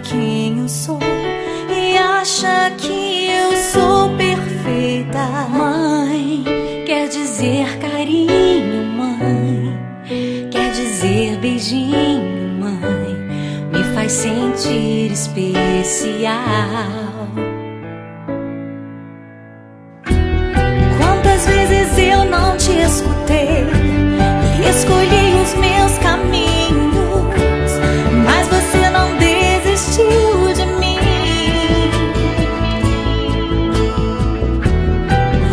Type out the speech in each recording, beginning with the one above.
quem eu sou e acha que eu sou perfeita. Mãe, quer dizer carinho, mãe, quer dizer beijinho, mãe, me faz sentir especial. Quantas vezes eu não te escutei e escolhi os meus caminhos, mas você não desistiu de mim.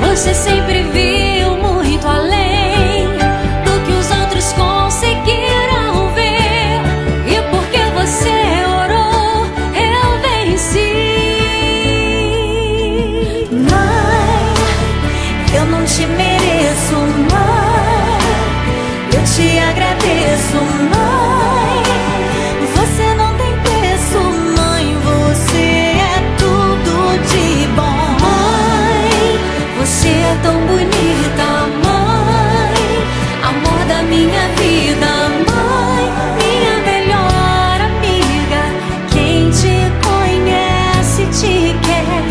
Você sempre viu muito além do que os outros conseguiram ver, e porque você orou, eu venci. Mãe, eu não te mereço, mãe, eu te agradeço, mãe. Você não tem preço, mãe, você é tudo de bom. Mãe, você é tão bonita, mãe, amor da minha vida, mãe, minha melhor amiga. Quem te conhece te quer,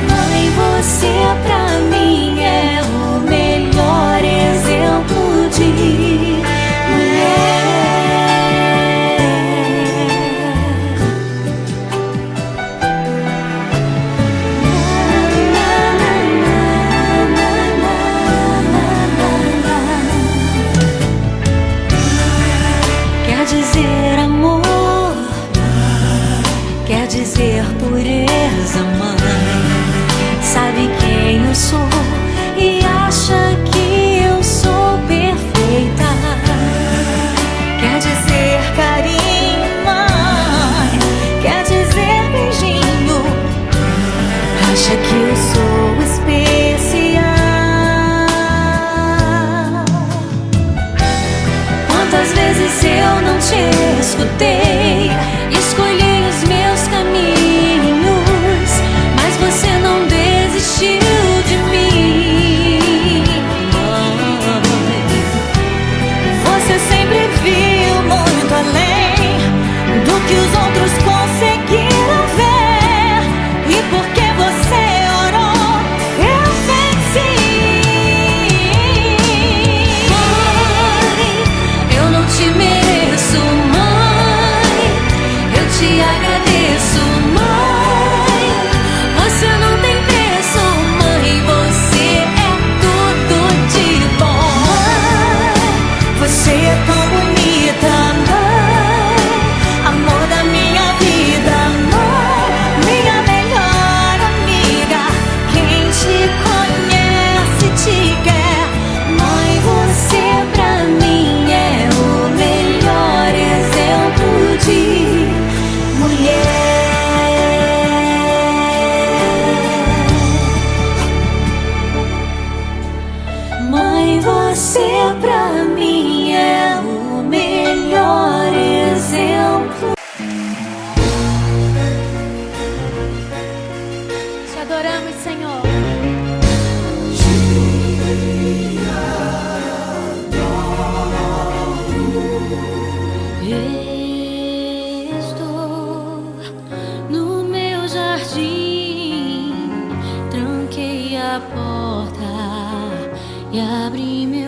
mãe, você pra mim é o melhor exemplo de mulher. Quer dizer amor, quer dizer pureza, mãe, sabe quem eu sou e acha que eu sou perfeita. Quer dizer carinho, mãe, quer dizer beijinho, acha que eu sou especial. Quantas vezes eu não te escutei, escolhi os meus caminhos, mas você não desistiu de mim. Mãe, você sempre viu muito além do que os outros conseguiram ver, e porque você orou, eu venci. Mãe, eu não te mereço, mãe, eu te agradeço, mãe. Você não tem preço, mãe, você é tudo de bom. Mãe, você é tão bonita, mãe, amor da minha vida, mãe, minha melhor amiga. Quem te conhece te quer, mãe, você pra mim é o melhor exemplo de mulher. Mãe, você pra mim é o melhor exemplo. Te adoramos, Senhor. Estou no meu jardim, tranquei a porta e abri meu